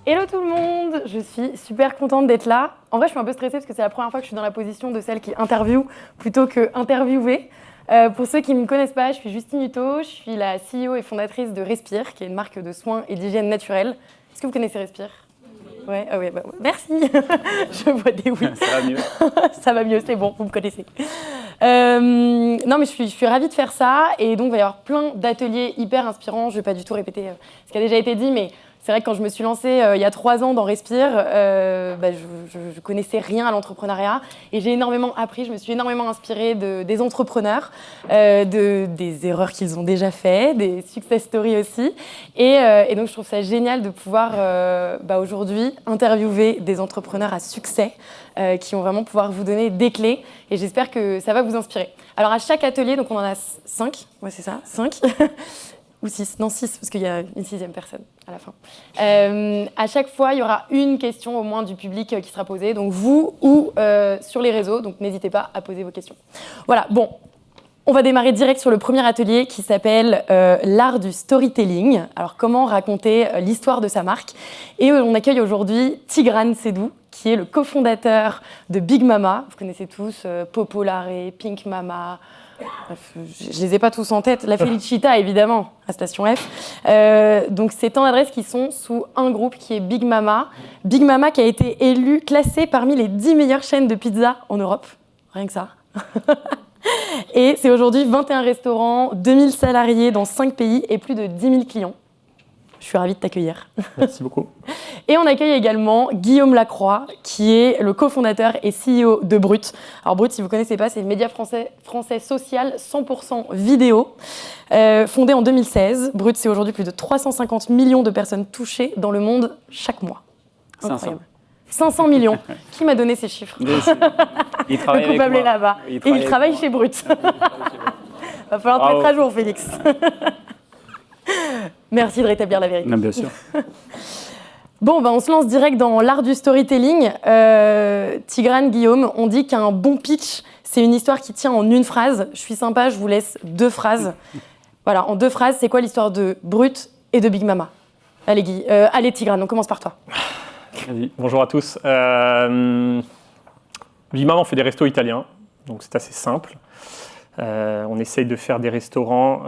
Hello tout le monde, je suis super contente d'être là. En vrai, je suis un peu stressée parce que c'est la première fois que je suis dans la position de celle qui interviewe plutôt que interviewée. Pour ceux qui ne me connaissent pas, je suis Justine Hutto, je suis la CEO et fondatrice de Respire, qui est une marque de soins et d'hygiène naturelle. Est-ce que vous connaissez Respire ? Ouais, ah ouais, bah, merci. Je vois des oui. Ça va mieux. Ça va mieux, c'est bon, vous me connaissez. Non, mais je suis ravie de faire ça. Et donc, il va y avoir plein d'ateliers hyper inspirants. Je ne vais pas du tout répéter ce qui a déjà été dit, mais c'est vrai que quand je me suis lancée il y a 3 ans dans Respire, je connaissais rien à l'entrepreneuriat. Et j'ai énormément appris, je me suis énormément inspirée des entrepreneurs, des erreurs qu'ils ont déjà faites, des success stories aussi. Et donc, je trouve ça génial de pouvoir aujourd'hui interviewer des entrepreneurs à succès qui vont vraiment pouvoir vous donner des clés. Et j'espère que ça va vous inspirer. Alors, à chaque atelier, donc on en a 5, ouais, c'est ça, 5. Ou 6, non 6, parce qu'il y a une 6e personne à la fin. À chaque fois, il y aura une question au moins du public qui sera posée, donc vous ou sur les réseaux, donc n'hésitez pas à poser vos questions. Voilà, bon, on va démarrer direct sur le premier atelier qui s'appelle l'art du storytelling. Alors, comment raconter l'histoire de sa marque. Et on accueille aujourd'hui Tigran Sedou, qui est le cofondateur de Big Mama. Vous connaissez tous Popolare, Pink Mama. Je les ai pas tous en tête. La Felicita, évidemment, à Station F. Donc, c'est tant d'adresses qui sont sous un groupe qui est Big Mama. Big Mama qui a été élu, classé parmi les 10 meilleures chaînes de pizza en Europe. Rien que ça. Et c'est aujourd'hui 21 restaurants, 2000 salariés dans 5 pays et plus de 10 000 clients. Je suis ravie de t'accueillir. Merci beaucoup. Et on accueille également Guillaume Lacroix, qui est le cofondateur et CEO de Brut. Alors Brut, si vous ne connaissez pas, c'est le média français social 100% vidéo. Fondé en 2016, Brut, c'est aujourd'hui plus de 350 millions de personnes touchées dans le monde chaque mois. Incroyable. 500 millions. Qui m'a donné ces chiffres ? Il travaille le coupable est là-bas. Et il travaille chez Brut. Va falloir te mettre à jour, Félix. Merci de rétablir la vérité. Non, bien sûr. Bon, on se lance direct dans l'art du storytelling. Tigran, Guillaume, on dit qu'un bon pitch, c'est une histoire qui tient en une phrase. Je suis sympa, je vous laisse 2 phrases. Voilà, en 2 phrases, c'est quoi l'histoire de Brut et de Big Mama ? Allez, allez Tigran, on commence par toi. Vas-y. Bonjour à tous. Big Mama, on fait des restos italiens, donc c'est assez simple. On essaye de faire des restaurants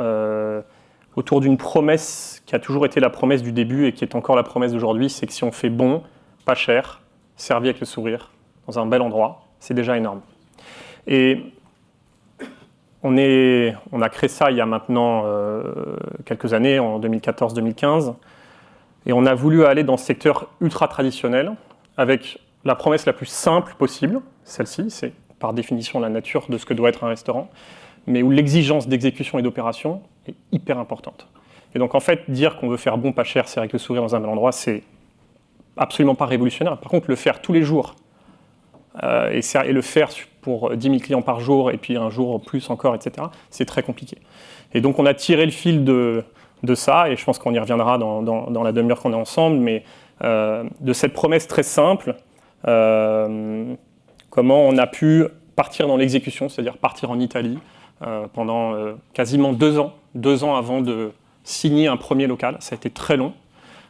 autour d'une promesse qui a toujours été la promesse du début et qui est encore la promesse d'aujourd'hui, c'est que si on fait bon, pas cher, servi avec le sourire, dans un bel endroit, c'est déjà énorme. Et on a créé ça il y a maintenant quelques années, en 2014-2015, et on a voulu aller dans ce secteur ultra traditionnel, avec la promesse la plus simple possible, celle-ci, c'est par définition la nature de ce que doit être un restaurant, mais où l'exigence d'exécution et d'opération est hyper importante. Et donc en fait, dire qu'on veut faire bon, pas cher, c'est avec le sourire dans un bel endroit, c'est absolument pas révolutionnaire. Par contre, le faire tous les jours, et le faire pour 10 000 clients par jour, et puis un jour plus encore, etc., c'est très compliqué. Et donc on a tiré le fil de ça, et je pense qu'on y reviendra dans la demi-heure qu'on est ensemble, mais de cette promesse très simple, comment on a pu partir dans l'exécution, c'est-à-dire partir en Italie, pendant quasiment 2 ans avant de signer un premier local. Ça a été très long,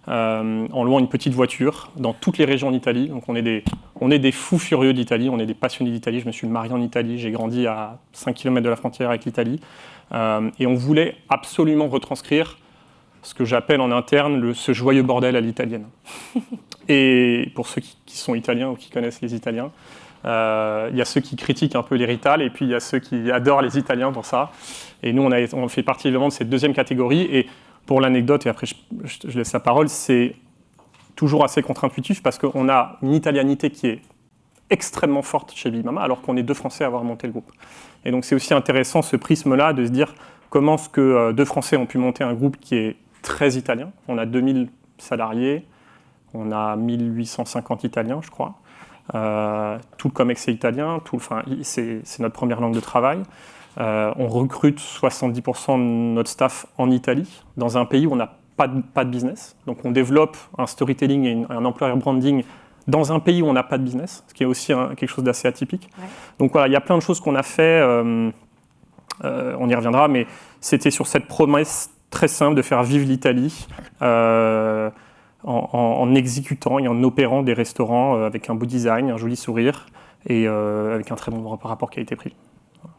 en louant une petite voiture dans toutes les régions d'Italie. Donc on est des fous furieux d'Italie, on est des passionnés d'Italie. Je me suis marié en Italie, j'ai grandi à 5 km de la frontière avec l'Italie. Et on voulait absolument retranscrire ce que j'appelle en interne ce joyeux bordel à l'italienne. Et pour ceux qui sont italiens ou qui connaissent les Italiens, il y a ceux qui critiquent un peu les Rital et puis il y a ceux qui adorent les Italiens pour ça. Et nous, on fait partie évidemment de cette deuxième catégorie. Et pour l'anecdote, et après je laisse la parole, c'est toujours assez contre-intuitif parce qu'on a une italianité qui est extrêmement forte chez Big Mama alors qu'on est 2 Français à avoir monté le groupe. Et donc c'est aussi intéressant ce prisme-là de se dire comment est-ce que 2 Français ont pu monter un groupe qui est très italien. On a 2000 salariés, on a 1850 Italiens, je crois. Tout le COMEX est italien, c'est notre première langue de travail. On recrute 70% de notre staff en Italie, dans un pays où on n'a pas de business. Donc on développe un storytelling et un employer branding dans un pays où on n'a pas de business, ce qui est aussi quelque chose d'assez atypique. Ouais. Donc voilà, il y a plein de choses qu'on a fait, on y reviendra, mais c'était sur cette promesse très simple de faire vivre l'Italie. en exécutant et en opérant des restaurants avec un beau design, un joli sourire et avec un très bon rapport qualité-prix.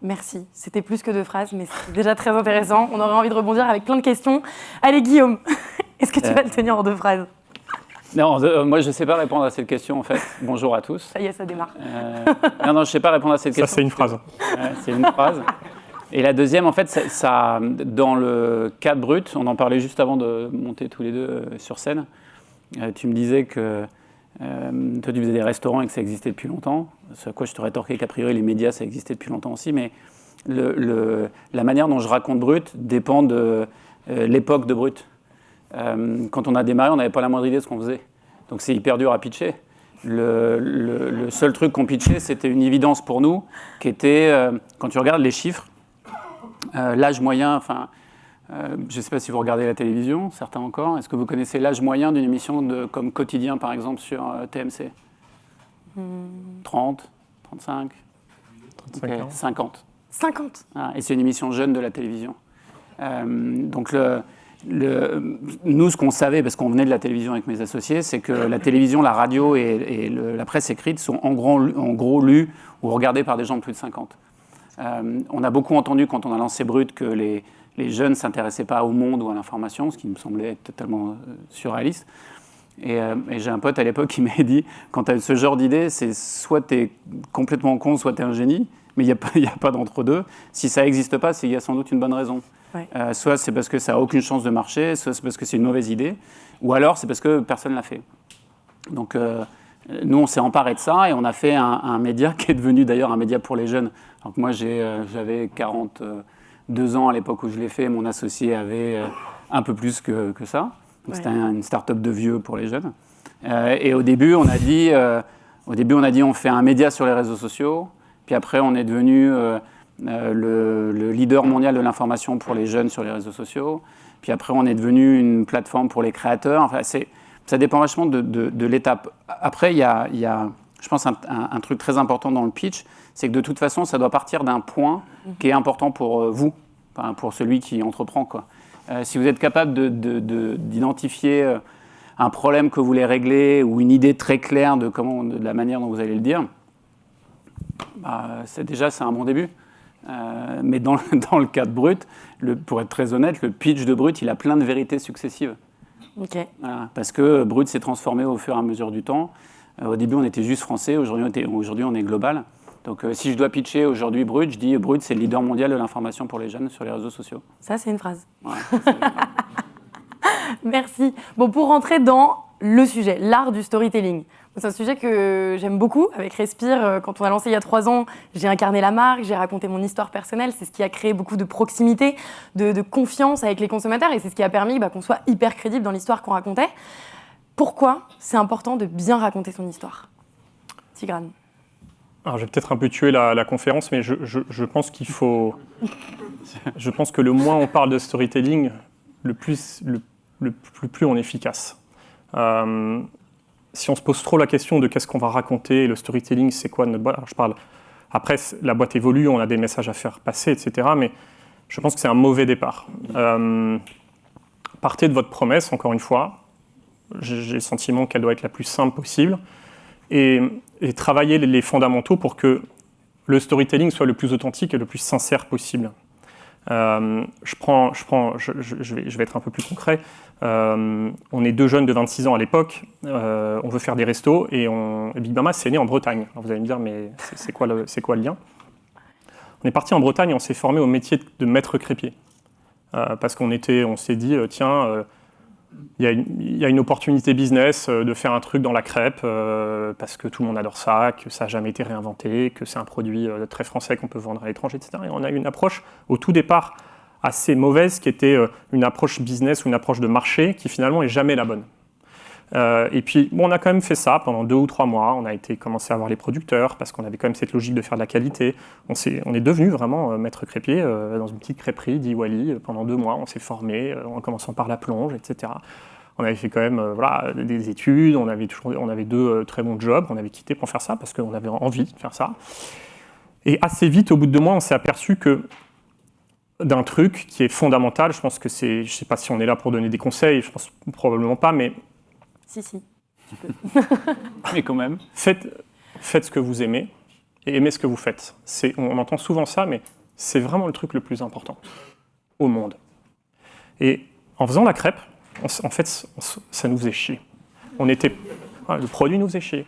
Merci. C'était plus que 2 phrases, mais c'est déjà très intéressant. On aurait envie de rebondir avec plein de questions. Allez, Guillaume, est-ce que tu vas le tenir en 2 phrases? Non, moi je ne sais pas répondre à cette question en fait. Bonjour à tous. Ça y est, ça démarre. Non, je ne sais pas répondre à cette question. Ça, c'est une phrase. C'est une phrase. Et la deuxième, en fait, ça, dans le cadre brut, on en parlait juste avant de monter tous les deux sur scène. Tu me disais que toi, tu faisais des restaurants et que ça existait depuis longtemps. Ce à quoi je te rétorquais qu'a priori, les médias, ça existait depuis longtemps aussi. Mais la manière dont je raconte brut dépend de l'époque de brut. Quand on a démarré, on n'avait pas la moindre idée de ce qu'on faisait. Donc c'est hyper dur à pitcher. Le seul truc qu'on pitchait, c'était une évidence pour nous, qui était, quand tu regardes les chiffres, l'âge moyen, je ne sais pas si vous regardez la télévision, certains encore, est-ce que vous connaissez l'âge moyen d'une émission comme Quotidien, par exemple, sur TMC 30, 35, 35 ans. 50. 50. Et c'est une émission jeune de la télévision. Donc nous, ce qu'on savait, parce qu'on venait de la télévision avec mes associés, c'est que la télévision, la radio et la presse écrite sont en gros lus ou regardés par des gens de plus de 50. On a beaucoup entendu quand on a lancé Brut que les jeunes ne s'intéressaient pas au monde ou à l'information, ce qui me semblait être totalement surréaliste. Et j'ai un pote à l'époque qui m'a dit, quand tu as ce genre d'idée, c'est soit tu es complètement con, soit tu es un génie, mais il n'y a pas d'entre-deux. Si ça n'existe pas, c'est qu'il y a sans doute une bonne raison. Ouais. Soit c'est parce que ça n'a aucune chance de marcher, soit c'est parce que c'est une mauvaise idée, ou alors c'est parce que personne ne l'a fait. Donc nous, on s'est emparé de ça et on a fait un média qui est devenu d'ailleurs un média pour les jeunes. Donc moi, j'avais 42 ans à l'époque où je l'ai fait, mon associé avait un peu plus que ça. Donc c'était une start-up de vieux pour les jeunes. Et au début, on a dit on fait un média sur les réseaux sociaux, puis après on est devenu le leader mondial de l'information pour les jeunes sur les réseaux sociaux. Puis après, on est devenu une plateforme pour les créateurs. Enfin, ça dépend vachement de l'étape. Après, il y a, je pense, un truc très important dans le pitch, c'est que de toute façon, ça doit partir d'un point qui est important pour vous, pour celui qui entreprend, quoi. Si vous êtes capable d'identifier un problème que vous voulez régler ou une idée très claire de la manière dont vous allez le dire, c'est un bon début. Mais dans le cas de Brut, pour être très honnête, le pitch de Brut, il a plein de vérités successives. Okay. Voilà, parce que Brut s'est transformé au fur et à mesure du temps. Au début, on était juste français, aujourd'hui on est global. Donc si je dois pitcher aujourd'hui Brut, je dis Brut, c'est le leader mondial de l'information pour les jeunes sur les réseaux sociaux. Ça, c'est une phrase. Ouais, Merci. Bon, pour rentrer dans le sujet, l'art du storytelling. C'est un sujet que j'aime beaucoup. Avec Respire, quand on a lancé il y a 3 ans, j'ai incarné la marque, j'ai raconté mon histoire personnelle. C'est ce qui a créé beaucoup de proximité, de confiance avec les consommateurs. Et c'est ce qui a permis qu'on soit hyper crédible dans l'histoire qu'on racontait. Pourquoi c'est important de bien raconter son histoire? Tigrane. Alors, je vais peut-être un peu tuer la conférence, mais je pense qu'il faut... Je pense que le moins on parle de storytelling, le plus on est efficace. Si on se pose trop la question de qu'est-ce qu'on va raconter, le storytelling, c'est quoi notre boîte, alors après, la boîte évolue, on a des messages à faire passer, etc. Mais je pense que c'est un mauvais départ. Partez de votre promesse, encore une fois. J'ai le sentiment qu'elle doit être la plus simple possible. Et travailler les fondamentaux pour que le storytelling soit le plus authentique et le plus sincère possible. Je vais être un peu plus concret. On est 2 jeunes de 26 ans à l'époque, on veut faire des restos et Big Mama c'est né en Bretagne. Alors vous allez me dire mais c'est quoi le lien? On est parti en Bretagne et on s'est formé au métier de maître crépier parce on s'est dit tiens il y a une opportunité business de faire un truc dans la crêpe parce que tout le monde adore ça, que ça n'a jamais été réinventé, que c'est un produit très français qu'on peut vendre à l'étranger, etc. Et on a eu une approche au tout départ assez mauvaise qui était une approche business ou une approche de marché qui finalement n'est jamais la bonne. Et puis on a quand même fait ça pendant 2 ou 3 mois, on a commencé à voir les producteurs parce qu'on avait quand même cette logique de faire de la qualité. On est devenu vraiment maître crépier dans une petite crêperie d'Iwali pendant 2 mois, on s'est formé en commençant par la plonge, etc. On avait fait quand même des études, on avait 2 très bons jobs, on avait quitté pour faire ça parce qu'on avait envie de faire ça. Et assez vite, au bout de 2 mois, on s'est aperçu que d'un truc qui est fondamental, je pense que je ne sais pas si on est là pour donner des conseils, je pense probablement pas, mais Si. Mais quand même. Faites ce que vous aimez et aimez ce que vous faites. On entend souvent ça, mais c'est vraiment le truc le plus important au monde. Et en faisant la crêpe, en fait, ça nous faisait chier. Le produit nous faisait chier.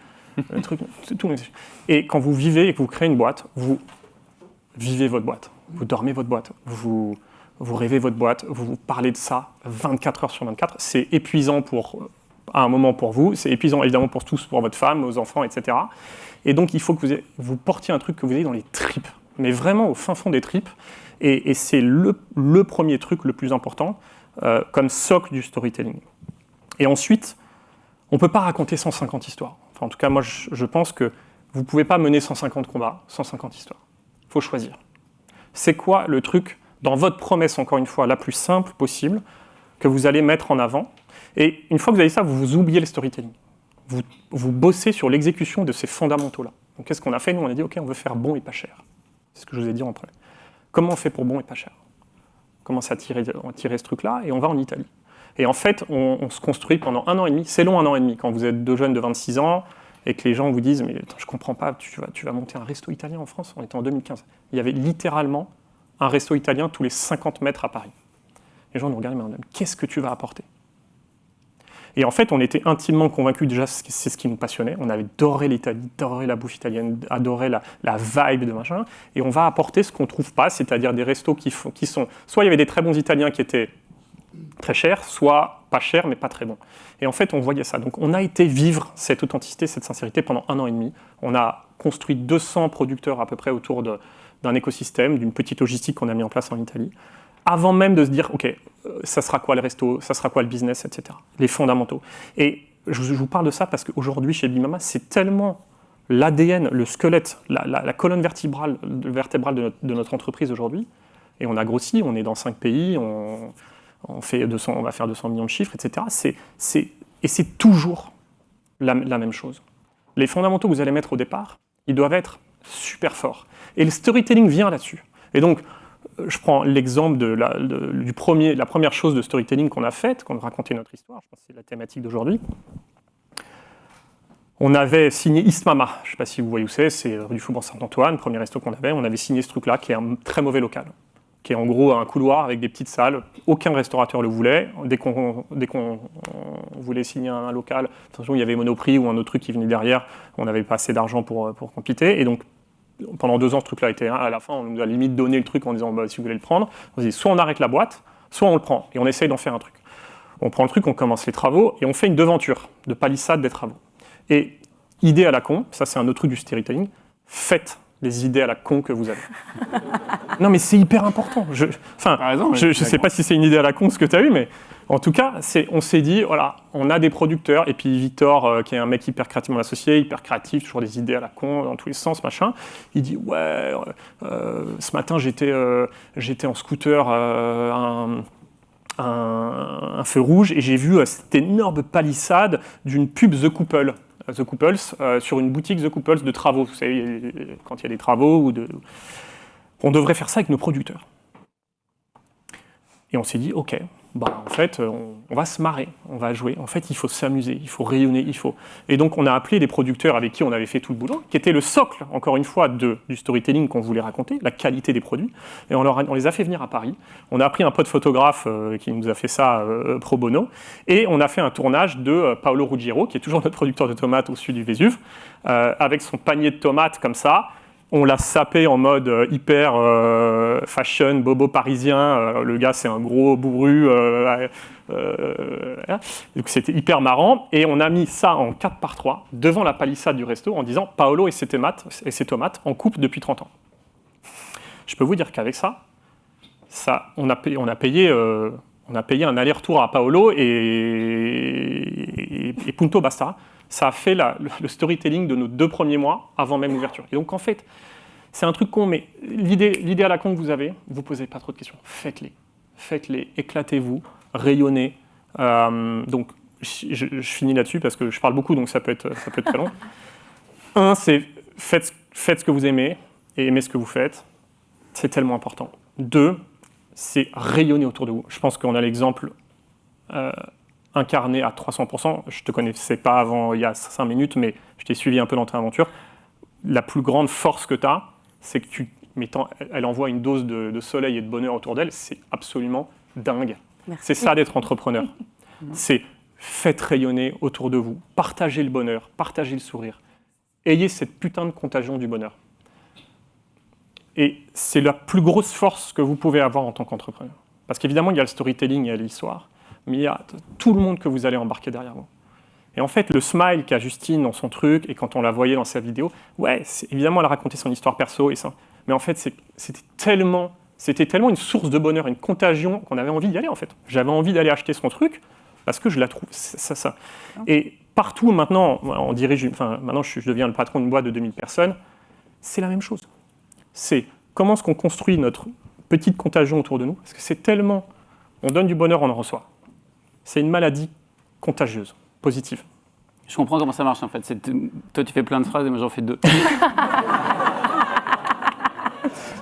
Le truc, tout nous faisait chier. Et quand vous vivez et que vous créez une boîte, vous vivez votre boîte. Vous dormez votre boîte. Vous rêvez votre boîte. Vous parlez de ça 24 heures sur 24. C'est épuisant à un moment pour vous. C'est épuisant évidemment pour tous, pour votre femme, vos enfants, etc. Et donc, il faut que vous portiez un truc que vous ayez dans les tripes. Mais vraiment au fin fond des tripes. Et c'est le premier truc le plus important comme socle du storytelling. Et ensuite, on ne peut pas raconter 150 histoires. Enfin, en tout cas, moi, je pense que vous ne pouvez pas mener 150 combats, 150 histoires. Il faut choisir. C'est quoi le truc, dans votre promesse, encore une fois, la plus simple possible, que vous allez mettre en avant. Et une fois que vous avez ça, vous oubliez le storytelling. Vous bossez sur l'exécution de ces fondamentaux-là. Donc, qu'est-ce qu'on a fait? Nous, on a dit, OK, on veut faire bon et pas cher. C'est ce que je vous ai dit en premier. Comment on fait pour bon et pas cher? On commence à tirer ce truc-là et on va en Italie. Et en fait, on se construit pendant 1 an et demi. C'est long, 1 an et demi, quand vous êtes 2 jeunes de 26 ans et que les gens vous disent « Mais attends, je ne comprends pas, tu vas monter un resto italien en France ?» On était en 2015. Il y avait littéralement un resto italien tous les 50 mètres à Paris. Les gens nous regardaient, mais qu'est-ce que tu vas apporter? Et en fait, on était intimement convaincus, déjà, c'est ce qui nous passionnait. On avait adoré l'Italie, adoré la bouffe italienne, adoré la vibe de machin. Et on va apporter ce qu'on ne trouve pas, c'est-à-dire des restos qui sont... Soit il y avait des très bons Italiens qui étaient très chers, soit pas chers, mais pas très bons. Et en fait, on voyait ça. Donc, on a été vivre cette authenticité, cette sincérité pendant 1 an et demi. On a construit 200 producteurs à peu près autour d'un écosystème, d'une petite logistique qu'on a mis en place en Italie, avant même de se dire, OK, ça sera quoi le resto, ça sera quoi le business, etc. Les fondamentaux. Et je vous parle de ça parce qu'aujourd'hui, chez Bimama, c'est tellement l'ADN, le squelette, la colonne vertébrale de notre entreprise aujourd'hui. Et on a grossi, on est dans 5 pays, on va faire 200 millions de chiffres, etc. Et c'est toujours la même chose. Les fondamentaux que vous allez mettre au départ, ils doivent être super forts. Et le storytelling vient là-dessus. Et donc, je prends l'exemple de la première chose de storytelling qu'on a faite, qu'on a raconté notre histoire, je pense que c'est la thématique d'aujourd'hui. On avait signé Eastmama, je ne sais pas si vous voyez où c'est rue du Faubourg Saint-Antoine, premier resto qu'on avait, on avait signé ce truc-là, qui est un très mauvais local, qui est en gros un couloir avec des petites salles, aucun restaurateur le voulait, dès qu'on voulait signer un local, attention, il y avait Monoprix ou un autre truc qui venait derrière, on n'avait pas assez d'argent pour compléter, et donc pendant 2 ans, ce truc-là était à la fin, on nous a limite donné le truc en disant si vous voulez le prendre, on se dit soit on arrête la boîte, soit on le prend et on essaye d'en faire un truc. On prend le truc, on commence les travaux et on fait une devanture de palissade des travaux. Et idée à la con, ça c'est un autre truc du storytelling, faites les idées à la con que vous avez. Non mais c'est hyper important. Je ne sais pas si c'est une idée à la con ce que tu as eu, mais en tout cas, on s'est dit, voilà, on a des producteurs, et puis Victor, qui est un mec hyper créativement associé, hyper créatif, toujours des idées à la con, dans tous les sens, machin, il dit, ouais, ce matin, j'étais en scooter un feu rouge, et j'ai vu cette énorme palissade d'une pub The Couples, sur une boutique The Couples de travaux. Vous savez, quand il y a des travaux, on devrait faire ça avec nos producteurs. Et on s'est dit, OK, en fait, on va se marrer, on va jouer. En fait, il faut s'amuser, il faut rayonner, Et donc, on a appelé des producteurs avec qui on avait fait tout le boulot, qui était le socle, encore une fois, du storytelling qu'on voulait raconter, la qualité des produits. Et on les a fait venir à Paris. On a pris un pote photographe qui nous a fait ça pro bono. Et on a fait un tournage de Paolo Ruggiero, qui est toujours notre producteur de tomates au sud du Vésuve, avec son panier de tomates comme ça. On l'a sapé en mode hyper fashion, bobo parisien. Le gars, c'est un gros bourru. Donc c'était hyper marrant. Et on a mis ça en 4x3 devant la palissade du resto en disant « Paolo et ses tomates en couple depuis 30 ans ». Je peux vous dire qu'avec ça on a payé un aller-retour à Paolo et punto basta. Ça a fait le storytelling de nos 2 premiers mois avant même l'ouverture. Et donc en fait, c'est un truc con, mais l'idée à la con que vous avez, vous ne posez pas trop de questions. Faites-les, éclatez-vous, rayonnez. Donc je finis là-dessus parce que je parle beaucoup, donc ça peut être très long. 1, c'est faites ce que vous aimez et aimez ce que vous faites. C'est tellement important. 2, c'est rayonner autour de vous. Je pense qu'on a l'exemple incarné à 300%. Je ne te connaissais pas avant il y a 5 minutes, mais je t'ai suivi un peu dans ta aventure. La plus grande force que tu as, c'est que elle envoie une dose de soleil et de bonheur autour d'elle. C'est absolument dingue. Merci. C'est ça d'être entrepreneur. C'est faites rayonner autour de vous, partagez le bonheur, partagez le sourire. Ayez cette putain de contagion du bonheur. Et c'est la plus grosse force que vous pouvez avoir en tant qu'entrepreneur. Parce qu'évidemment, il y a le storytelling, il y a l'histoire, mais il y a tout le monde que vous allez embarquer derrière vous. Et en fait, le smile qu'a Justine dans son truc, et quand on la voyait dans sa vidéo, ouais, évidemment, elle a raconté son histoire perso, et ça, mais en fait, c'était tellement une source de bonheur, une contagion, qu'on avait envie d'y aller, en fait. J'avais envie d'aller acheter son truc, parce que je la trouve, ça. Et partout, maintenant, maintenant, je deviens le patron d'une boîte de 2000 personnes, c'est la même chose. C'est comment est-ce qu'on construit notre petite contagion autour de nous, parce que c'est tellement... On donne du bonheur, on en reçoit. C'est une maladie contagieuse, positive. Je comprends comment ça marche, en fait. Toi, tu fais plein de phrases et moi, j'en fais 2.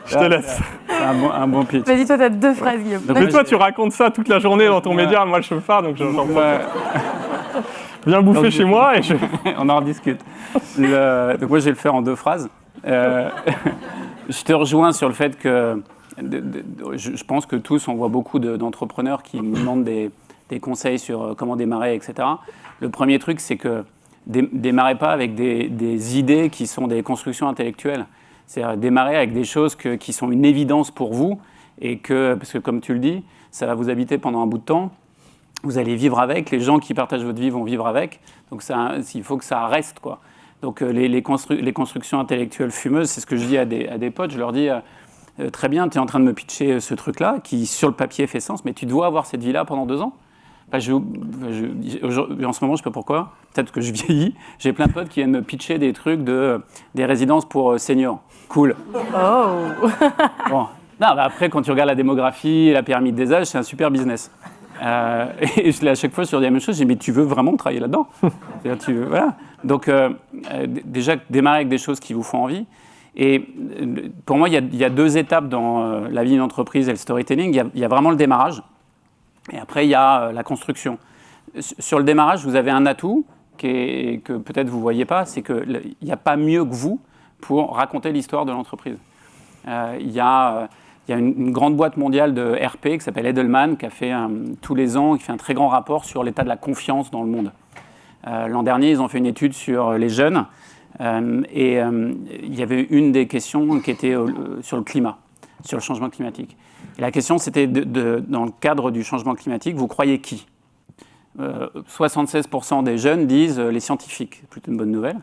Je te laisse. C'est un bon pitch. Vas-y, toi, tu as 2 phrases, Guillaume. Mais toi, tu racontes ça toute la journée dans ton média, moi, je ne peux pas, donc j'en profite. Viens bouffer chez moi et on en rediscute. Donc moi, je vais le faire en 2 phrases. Je te rejoins sur le fait que je pense que tous, on voit beaucoup d'entrepreneurs qui nous demandent des conseils sur comment démarrer, etc. Le premier truc, c'est que démarrez pas avec des idées qui sont des constructions intellectuelles. C'est-à-dire démarrer avec des choses qui sont une évidence pour vous, parce que comme tu le dis, ça va vous habiter pendant un bout de temps. Vous allez vivre avec, les gens qui partagent votre vie vont vivre avec. Donc il faut que ça reste, quoi. Donc les constructions intellectuelles fumeuses, c'est ce que je dis à des potes. Je leur dis, très bien, tu es en train de me pitcher ce truc-là, qui sur le papier fait sens, mais tu dois avoir cette vie-là pendant 2 ans. En ce moment, je ne sais pas pourquoi, peut-être que je vieillis, j'ai plein de potes qui viennent me pitcher des trucs des résidences pour seniors. Cool. Oh. Bon. Non, après, quand tu regardes la démographie, la pyramide des âges, c'est un super business. Et à chaque fois, je leur dis la même chose, je dis, mais tu veux vraiment travailler là-dedans? Voilà. Donc, déjà, démarrer avec des choses qui vous font envie. Et pour moi, il y a 2 étapes dans la vie d'une entreprise et le storytelling. Il y a vraiment le démarrage, et après, il y a la construction. Sur le démarrage, vous avez un atout que peut-être vous ne voyez pas, c'est qu'il n'y a pas mieux que vous pour raconter l'histoire de l'entreprise. Il y a une grande boîte mondiale de RP qui s'appelle Edelman, qui a fait tous les ans, qui fait un très grand rapport sur l'état de la confiance dans le monde. L'an dernier, ils ont fait une étude sur les jeunes, et il y avait une des questions qui était sur le climat, sur le changement climatique. Et la question, c'était dans le cadre du changement climatique, vous croyez qui ? 76% des jeunes disent les scientifiques, c'est plutôt une bonne nouvelle,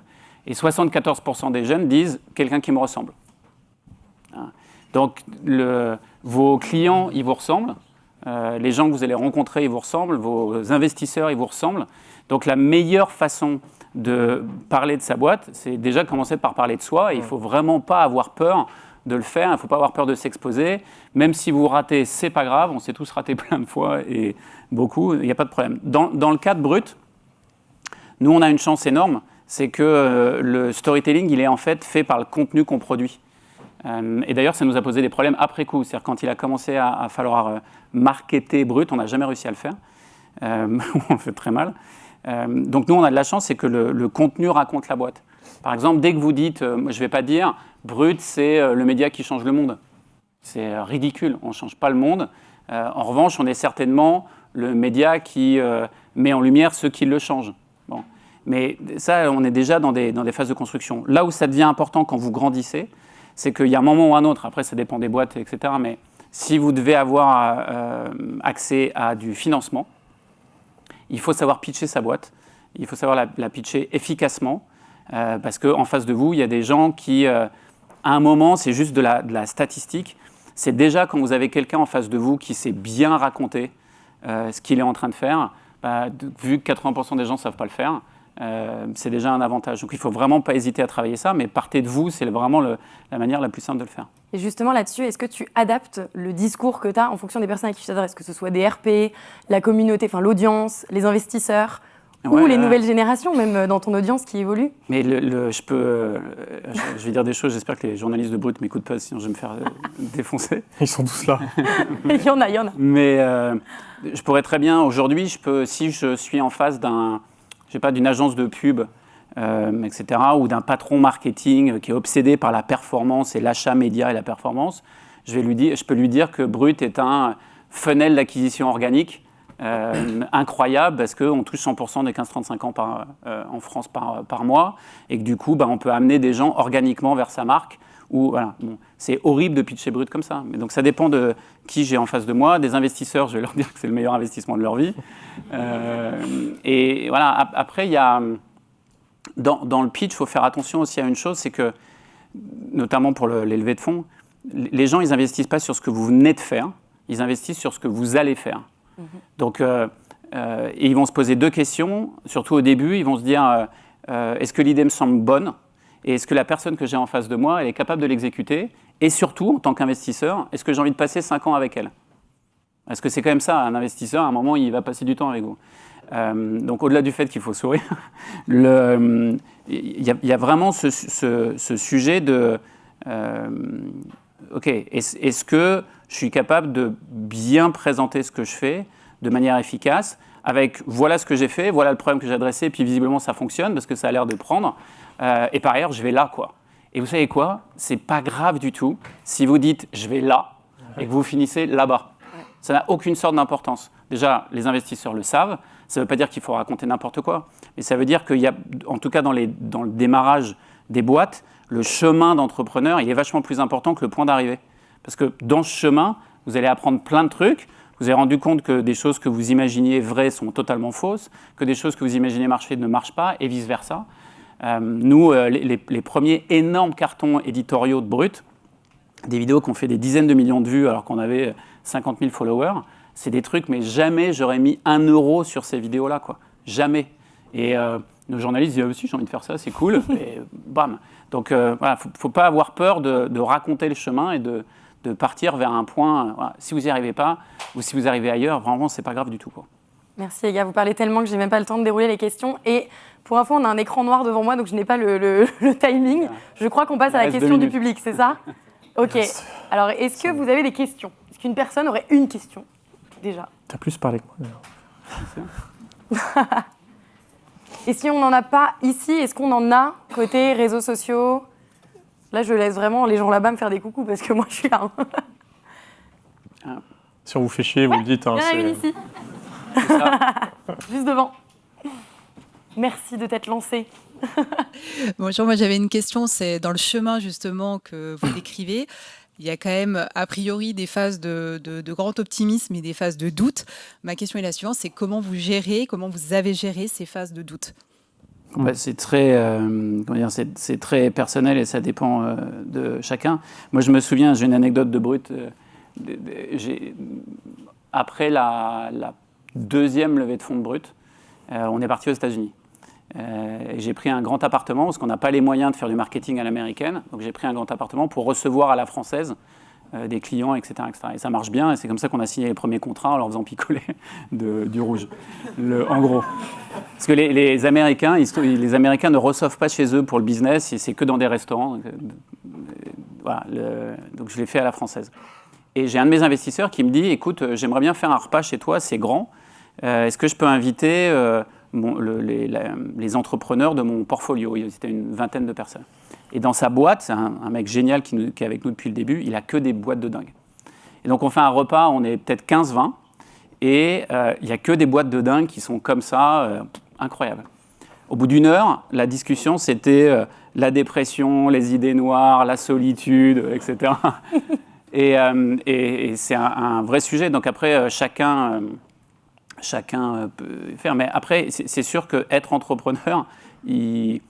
et 74% des jeunes disent quelqu'un qui me ressemble. Donc, vos clients, ils vous ressemblent, les gens que vous allez rencontrer, ils vous ressemblent, vos investisseurs, ils vous ressemblent. Donc, la meilleure façon de parler de sa boîte, c'est déjà commencer par parler de soi. Et il ne faut vraiment pas avoir peur de le faire, il ne faut pas avoir peur de s'exposer. Même si vous ratez, c'est pas grave, on s'est tous ratés plein de fois et beaucoup, il n'y a pas de problème. Dans le cadre brut, nous, on a une chance énorme, c'est que le storytelling, il est en fait par le contenu qu'on produit. Et d'ailleurs, ça nous a posé des problèmes après coup. C'est-à-dire quand il a commencé à falloir marketer brut, on n'a jamais réussi à le faire. On le fait très mal. Donc nous, on a de la chance, c'est que le contenu raconte la boîte. Par exemple, dès que vous dites, je ne vais pas dire, brut, c'est le média qui change le monde. C'est ridicule, on ne change pas le monde. En revanche, on est certainement le média qui met en lumière ceux qui le changent. Bon. Mais ça, on est déjà dans des phases de construction. Là où ça devient important quand vous grandissez, c'est qu'il y a un moment ou un autre, après ça dépend des boîtes, etc., mais si vous devez avoir accès à du financement, il faut savoir pitcher sa boîte, il faut savoir la pitcher efficacement, parce qu'en face de vous, il y a des gens qui, à un moment, c'est juste de la statistique, c'est déjà quand vous avez quelqu'un en face de vous qui sait bien raconter ce qu'il est en train de faire, vu que 80% des gens ne savent pas le faire, c'est déjà un avantage. Donc il ne faut vraiment pas hésiter à travailler ça, mais partez de vous, c'est vraiment la manière la plus simple de le faire. Et justement là-dessus, est-ce que tu adaptes le discours que tu as en fonction des personnes à qui tu t'adresses, que ce soit des RP, la communauté, enfin l'audience, les investisseurs, ou les nouvelles générations, même dans ton audience qui évolue. Mais je vais dire des choses, j'espère que les journalistes de Brut ne m'écoutent pas, sinon je vais me faire défoncer. Ils sont tous là. Il y en a. Mais je pourrais très bien, aujourd'hui, si je suis en face d'une agence de pub, etc., ou d'un patron marketing qui est obsédé par la performance et l'achat média et la performance, je peux lui dire que Brut est un funnel d'acquisition organique incroyable parce qu'on touche 100% des 15-35 ans en France par mois et que du coup, on peut amener des gens organiquement vers sa marque. Voilà. Bon, c'est horrible de pitcher Brut comme ça. Mais donc ça dépend de qui j'ai en face de moi. Des investisseurs, je vais leur dire que c'est le meilleur investissement de leur vie. Et voilà. Après, il y a dans le pitch, il faut faire attention aussi à une chose, c'est que notamment pour les levées de fonds, les gens, ils n'investissent pas sur ce que vous venez de faire, ils investissent sur ce que vous allez faire. Donc, et ils vont se poser deux questions, surtout au début, ils vont se dire est-ce que l'idée me semble bonne et est-ce que la personne que j'ai en face de moi, elle est capable de l'exécuter et surtout, en tant qu'investisseur, est-ce que j'ai envie de passer 5 ans avec elle? Parce que c'est quand même ça, un investisseur, à un moment, il va passer du temps avec vous. Donc, au-delà du fait qu'il faut sourire, il y a vraiment ce sujet de OK, est-ce que je suis capable de bien présenter ce que je fais de manière efficace avec voilà ce que j'ai fait, voilà le problème que j'ai adressé, puis visiblement ça fonctionne parce que ça a l'air de prendre. Et par ailleurs, je vais là, quoi. Et vous savez quoi? C'est pas grave du tout si vous dites je vais là et que vous finissez là-bas. Ça n'a aucune sorte d'importance. Déjà, les investisseurs le savent. Ça ne veut pas dire qu'il faut raconter n'importe quoi. Mais ça veut dire qu'il y a, en tout cas dans le démarrage des boîtes, le chemin d'entrepreneur, il est vachement plus important que le point d'arrivée. Parce que dans ce chemin, vous allez apprendre plein de trucs. Vous avez rendu compte que des choses que vous imaginiez vraies sont totalement fausses, que des choses que vous imaginez marcher ne marchent pas, et vice-versa. Nous, les premiers énormes cartons éditoriaux de Brut, des vidéos qui ont fait des dizaines de millions de vues alors qu'on avait 50 000 followers, c'est des trucs, mais jamais j'aurais mis 1 euro sur ces vidéos-là, quoi. Jamais. Et nos journalistes disent « Ah, si, j'ai envie de faire ça, c'est cool. » Et bam. Donc, voilà, faut pas avoir peur de raconter le chemin et de partir vers un point. Voilà. Si vous n'y arrivez pas, ou si vous arrivez ailleurs, vraiment, c'est pas grave du tout, quoi. Merci les gars, vous parlez tellement que j'ai même pas le temps de dérouler les questions. Et pour info, on a un écran noir devant moi, donc je n'ai pas le timing. Je crois qu'on passe à la question du public, c'est ça? Ok. Alors, est-ce que vous avez des questions? Est-ce qu'une personne aurait une question, déjà? T'as plus parlé que moi. Et si on n'en a pas ici, est-ce qu'on en a côté réseaux sociaux? Là, je laisse vraiment les gens là-bas me faire des coucous parce que moi, je suis là. Si on vous fait chier, vous le dites. Il y en a une ici. Juste devant. Merci de t'être lancé. Bonjour, moi j'avais une question, c'est dans le chemin justement que vous décrivez, il y a quand même a priori des phases de grand optimisme et des phases de doute. Ma question est la suivante, c'est comment vous avez géré ces phases de doute? C'est très, c'est très personnel et ça dépend de chacun. Moi je me souviens, j'ai une anecdote de Brut, après la deuxième levée de fonds de Brut, on est parti aux États-Unis. J'ai pris un grand appartement parce qu'on n'a pas les moyens de faire du marketing à l'américaine. Donc j'ai pris un grand appartement pour recevoir à la française des clients, etc., etc. Et ça marche bien et c'est comme ça qu'on a signé les premiers contrats en leur faisant picoler du rouge, en gros. Parce que les Américains ne reçoivent pas chez eux pour le business, c'est que dans des restaurants. Donc, voilà, donc je l'ai fait à la française. Et j'ai un de mes investisseurs qui me dit, écoute, j'aimerais bien faire un repas chez toi, c'est grand. Est-ce que je peux inviter les entrepreneurs de mon portfolio? C'était une vingtaine de personnes. Et dans sa boîte, c'est un mec génial qui est avec nous depuis le début, il a que des boîtes de dingue. Et donc on fait un repas, on est peut-être 15-20, et il n'y a que des boîtes de dingue qui sont comme ça, incroyables. Au bout d'une heure, la discussion, c'était la dépression, les idées noires, la solitude, etc. et c'est un vrai sujet. Donc après, chacun peut faire. Mais après, c'est sûr qu'être entrepreneur, il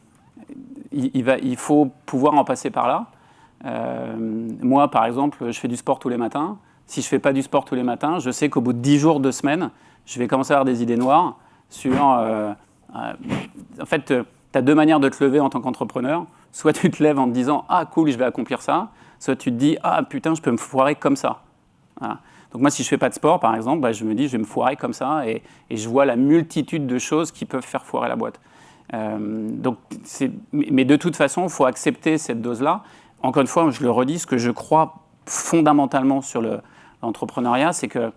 faut pouvoir en passer par là. Moi, par exemple, je fais du sport tous les matins. Si je ne fais pas du sport tous les matins, je sais qu'au bout de 10 jours, 2 semaines, je vais commencer à avoir des idées noires sur... en fait, tu as 2 manières de te lever en tant qu'entrepreneur. Soit tu te lèves en te disant « Ah, cool, je vais accomplir ça ». Soit tu te dis « Ah, putain, je peux me foirer comme ça ». Voilà. Donc moi, si je fais pas de sport, par exemple, bah, je me dis, je vais me foirer comme ça, et je vois la multitude de choses qui peuvent faire foirer la boîte. Mais de toute façon, il faut accepter cette dose-là. Encore une fois, je le redis, ce que je crois fondamentalement sur l'entrepreneuriat, c'est que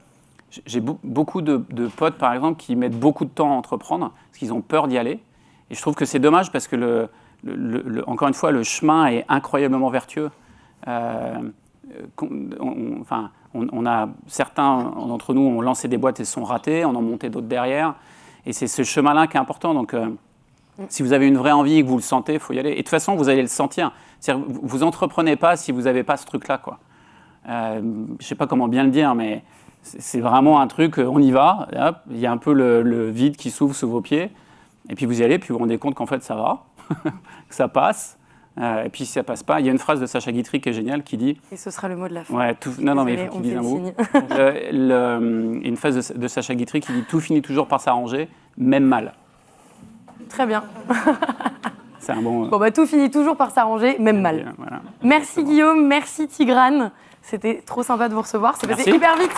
j'ai beaucoup de potes, par exemple, qui mettent beaucoup de temps à entreprendre parce qu'ils ont peur d'y aller. Et je trouve que c'est dommage parce que, encore une fois, le chemin est incroyablement vertueux. On a certains d'entre nous ont lancé des boîtes et se sont ratés, on en monté d'autres derrière. Et c'est ce chemin-là qui est important. Donc, si vous avez une vraie envie et que vous le sentez, il faut y aller. Et de toute façon, vous allez le sentir. C'est-à-dire, vous n'entreprenez pas si vous n'avez pas ce truc-là, quoi. Je ne sais pas comment bien le dire, mais c'est vraiment un truc, on y va, hop, il y a un peu le vide qui s'ouvre sous vos pieds, et puis vous y allez, puis vous vous rendez compte qu'en fait ça va, que ça passe, et puis si ça passe pas, il y a une phrase de Sacha Guitry qui est géniale qui dit... Et ce sera le mot de la fin. Ouais, non, mais il faut qu'il dise un mot. Une phrase de Sacha Guitry qui dit « Tout finit toujours par s'arranger, même mal ». Très bien. C'est un bon... Bon, bah, tout finit toujours par s'arranger, même mal. Voilà. Merci Guillaume, merci Tigrane. C'était trop sympa de vous recevoir. C'est passé hyper vite.